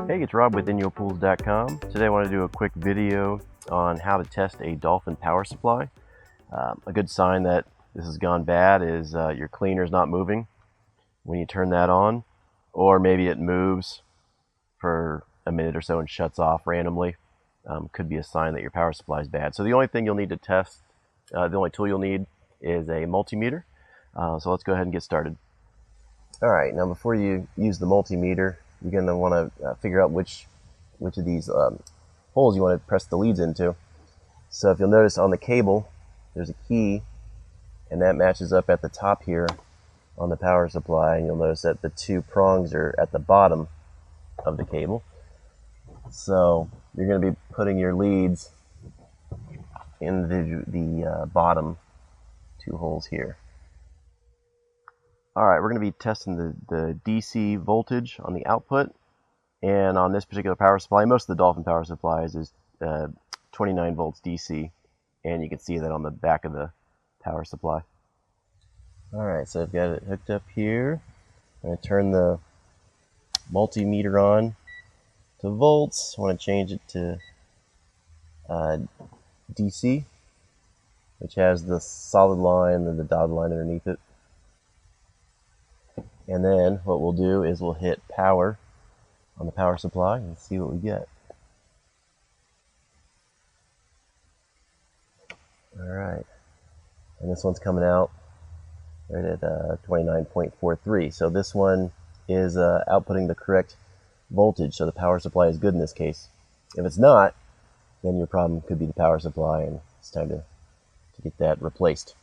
Hey, it's Rob with INYOPools.com. Today I want to do a quick video on how to test a dolphin power supply. A good sign that this has gone bad is your cleaner is not moving when you turn that on, or maybe it moves for a minute or so and shuts off randomly. Could be a sign that your power supply is bad. So the only thing you'll need to test, the only tool you'll need is a multimeter. So let's go ahead and get started. All right, now before you use the multimeter, you're going to want to figure out which of these holes you want to press the leads into. So if you'll notice on the cable, there's a key, and that matches up at the top here on the power supply, and you'll notice that the two prongs are at the bottom of the cable. So you're going to be putting your leads in the bottom two holes here. Alright, we're going to be testing the DC voltage on the output, and on this particular power supply, most of the Dolphin power supplies is 29 volts DC, and you can see that on the back of the power supply. Alright, so I've got it hooked up here. I'm going to turn the multimeter on to volts. I want to change it to DC, which has the solid line and the dotted line underneath it. And then what we'll do is we'll hit power on the power supply and see what we get. Alright, and this one's coming out right at 29.43. So this one is outputting the correct voltage, so the power supply is good in this case. If it's not, then your problem could be the power supply, and it's time to get that replaced.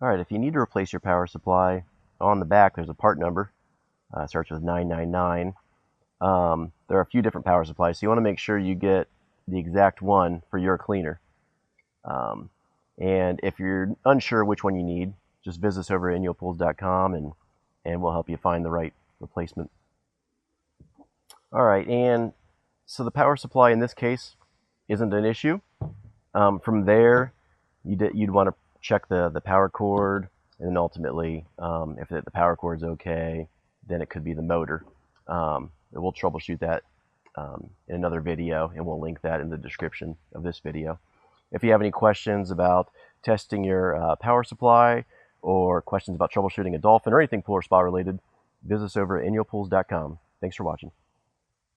Alright, if you need to replace your power supply, on the back there's a part number. It starts with 999. There are a few different power supplies, so you want to make sure you get the exact one for your cleaner. And if you're unsure which one you need, just visit us over at INYOPools.com and we'll help you find the right replacement. Alright, and so the power supply in this case isn't an issue. From there, you'd want to check the power cord, and then ultimately, if the power cord is okay, then it could be the motor. We'll troubleshoot that in another video, and we'll link that in the description of this video. If you have any questions about testing your power supply, or questions about troubleshooting a Dolphin, or anything pool or spa related, visit us over at INYOPools.com. Thanks for watching.